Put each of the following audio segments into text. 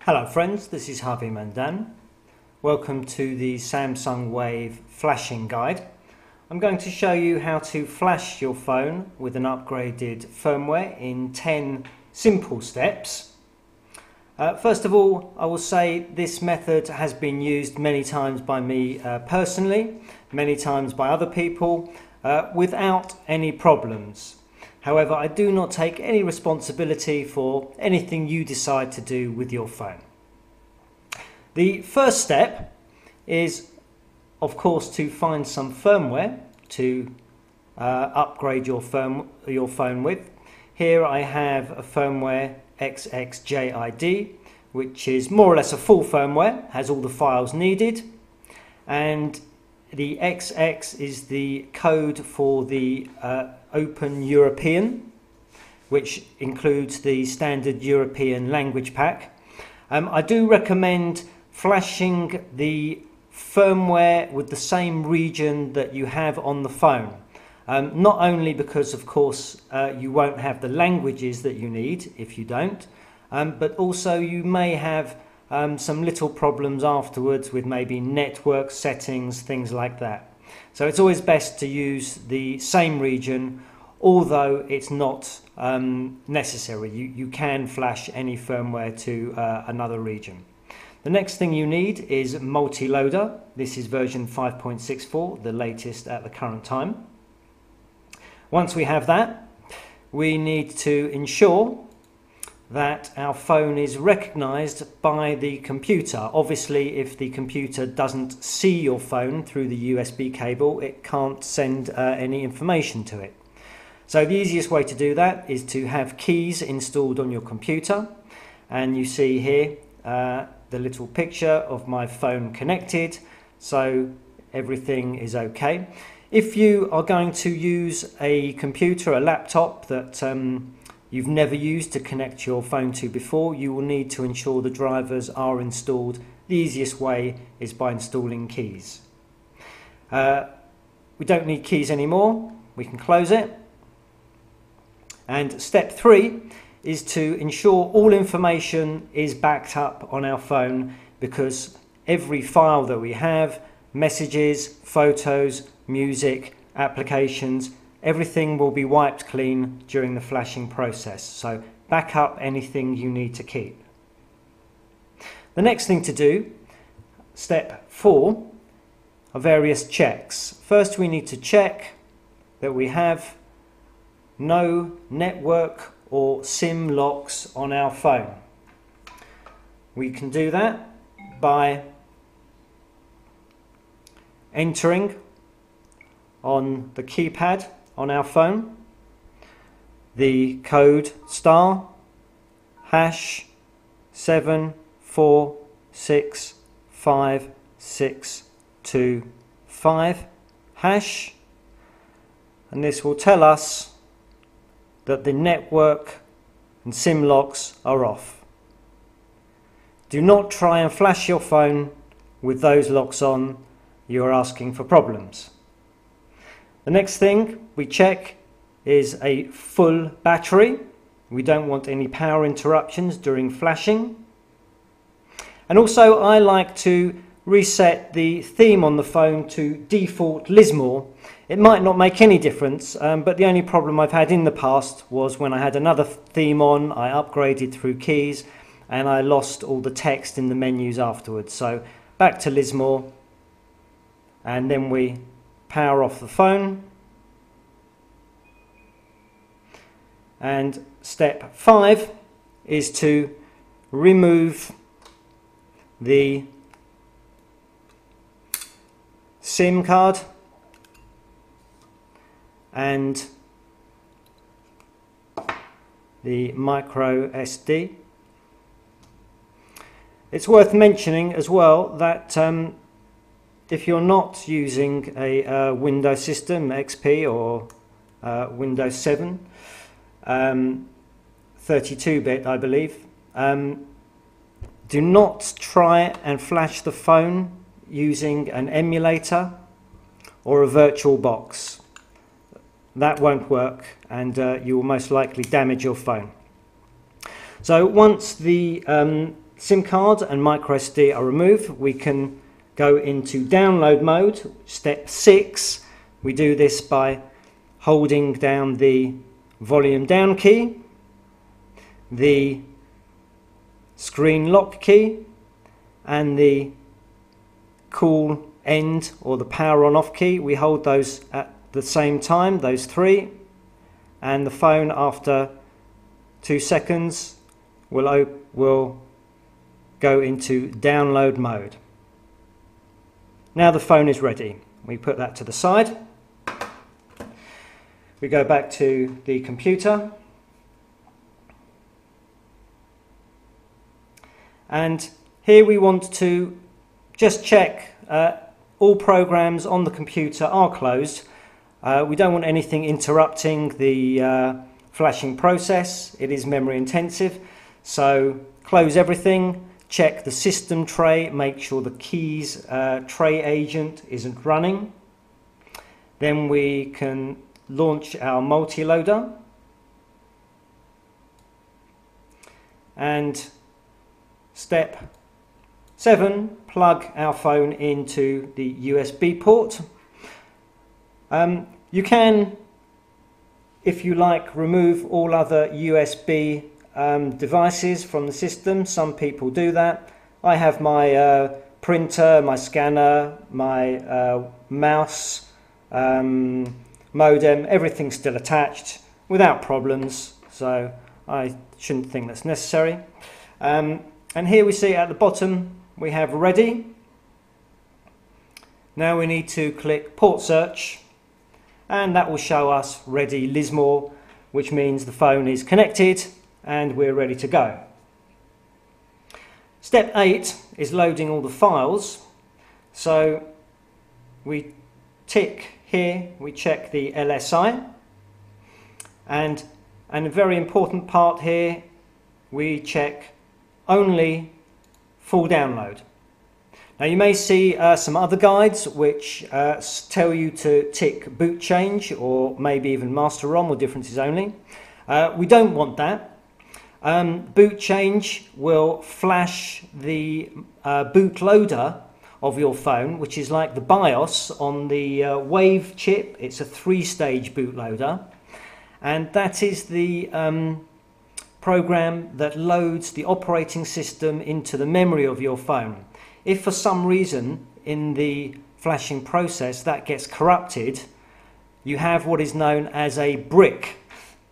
Hello friends, this is Harvey Mandan. Welcome to the Samsung Wave flashing guide. I'm going to show you how to flash your phone with an upgraded firmware in 10 simple steps. First of all, I will say this method has been used many times by me personally, many times by other people, without any problems. However, I do not take any responsibility for anything you decide to do with your phone. The first step is, of course, to find some firmware to upgrade your phone with. Here I have a firmware XXJID, which is more or less a full firmware, has all the files needed, and the XX is the code for the Open European, which includes the standard European language pack. I do recommend flashing the firmware with the same region that you have on the phone. Not only because, of course, you won't have the languages that you need if you don't, but also you may have some little problems afterwards with maybe network settings, things like that. So it's always best to use the same region, although it's not necessary. You can flash any firmware to another region. The next thing you need is MutiLoader. This is version 5.64, the latest at the current time. Once we have that, we need to ensure that our phone is recognized by the computer. Obviously, if the computer doesn't see your phone through the USB cable, it can't send any information to it. So the easiest way to do that is to have keys installed on your computer. And you see here the little picture of my phone connected, so everything is okay. If you are going to use a computer, a laptop that you've never used to connect your phone to before, you will need to ensure the drivers are installed. The easiest way is by installing keys. We don't need keys anymore, we can close it. And step 3 is to ensure all information is backed up on our phone, because every file that we have, messages, photos, music, applications, everything will be wiped clean during the flashing process. So back up anything you need to keep. The next thing to do, step 4, are various checks. First, we need to check that we have no network or SIM locks on our phone. We can do that by entering on the keypad on our phone the code *7465625#, and this will tell us that the network and SIM locks are off. Do not try and flash your phone with those locks on. You are asking for problems. The next thing we check is a full battery. We don't want any power interruptions during flashing. And also, I like to reset the theme on the phone to default Lismore. It might not make any difference, but the only problem I've had in the past was when I had another theme on, I upgraded through keys and I lost all the text in the menus afterwards. So back to Lismore, and then we power off the phone. And step 5 is to remove the SIM card and the micro SD. It's worth mentioning as well that if you're not using a Windows system, XP or Windows 7, 32-bit I believe, do not try and flash the phone using an emulator or a virtual box. That won't work, and you will most likely damage your phone. So once the SIM card and microSD are removed, we can go into download mode. Step 6, we do this by holding down the volume down key, the screen lock key, and the cool end or the power on off key. We hold those at the same time, those three, and the phone after 2 seconds will go into download mode. Now the phone is ready. We put that to the side. We go back to the computer, and here we want to just check all programs on the computer are closed. We don't want anything interrupting the flashing process. It is memory intensive, so close everything, check the system tray, make sure the keys tray agent isn't running. Then we can launch our MutiLoader, and step 7, plug our phone into the USB port. You can, if you like, remove all other USB devices from the system. Some people do that. I have my printer, my scanner, my mouse, modem, everything's still attached without problems, so I shouldn't think that's necessary. And here we see at the bottom we have ready. Now we need to click port search, and that will show us ready Lismore, which means the phone is connected and we're ready to go. Step 8 is loading all the files. So we tick here, we check the LSI, and a very important part here, we check only full download. Now you may see some other guides which tell you to tick boot change or maybe even master ROM or differences only. We don't want that. Boot change will flash the bootloader of your phone, which is like the BIOS on the Wave chip. It's a 3-stage bootloader, and that is the program that loads the operating system into the memory of your phone. If for some reason in the flashing process that gets corrupted, you have what is known as a brick,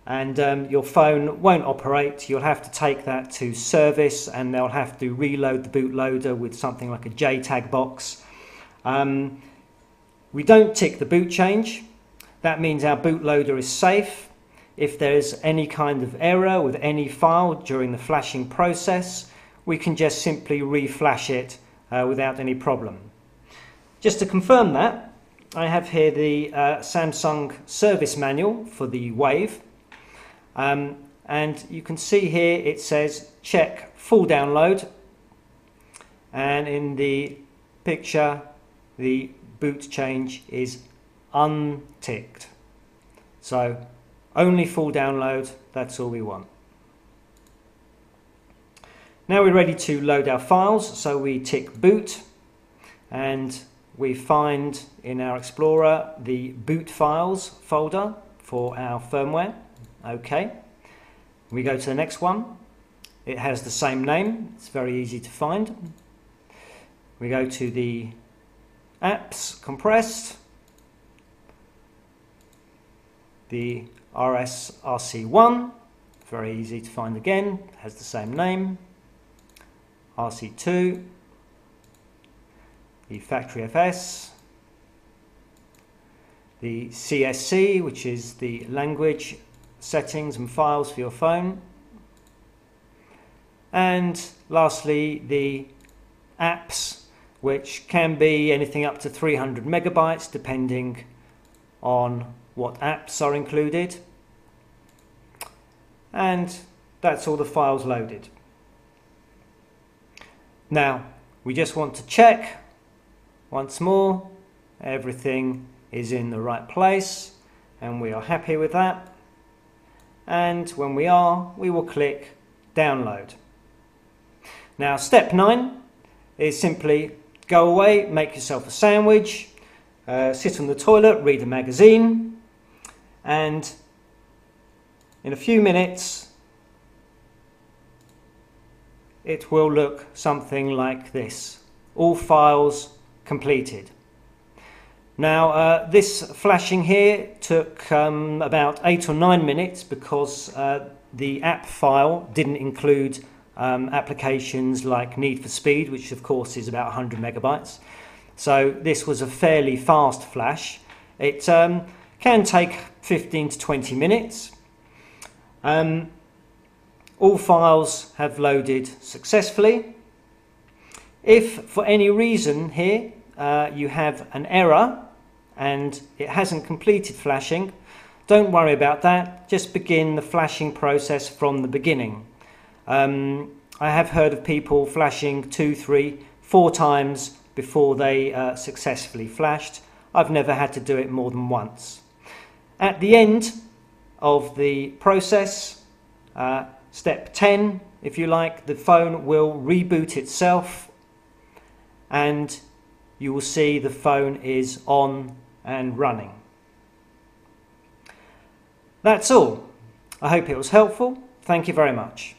and your phone won't operate. You'll have to take that to service, and they'll have to reload the bootloader with something like a JTAG box. We don't tick the boot change. That means our bootloader is safe. If there's any kind of error with any file during the flashing process, we can just simply reflash it without any problem. Just to confirm that, I have here the Samsung service manual for the Wave. And you can see here it says check full download, and in the picture the boot change is unticked. So only full download, that's all we want. Now we're ready to load our files, so we tick boot, and we find in our Explorer the boot files folder for our firmware. Okay, we go to the next one. It has the same name, it's very easy to find. We go to the apps compressed, the RC1, very easy to find again, has the same name. RC2, the factory FS, the CSC, which is the language settings and files for your phone, and lastly the apps, which can be anything up to 300 megabytes depending on what apps are included, and that's all the files loaded. Now we just want to check once more everything is in the right place, and we are happy with that. And when we are, we will click download. Now step 9 is simply go away, make yourself a sandwich, sit on the toilet, read a magazine, and in a few minutes it will look something like this. All files completed. Now this flashing here took about 8 or 9 minutes because the app file didn't include applications like Need for Speed, which of course is about 100 megabytes. So this was a fairly fast flash. It can take 15 to 20 minutes. All files have loaded successfully. If for any reason here you have an error and it hasn't completed flashing, don't worry about that. Just begin the flashing process from the beginning. I have heard of people flashing 2, 3, 4 times before they successfully flashed. I've never had to do it more than once. At the end of the process, step 10, if you like, the phone will reboot itself and you will see the phone is on and running. That's all. I hope it was helpful. Thank you very much.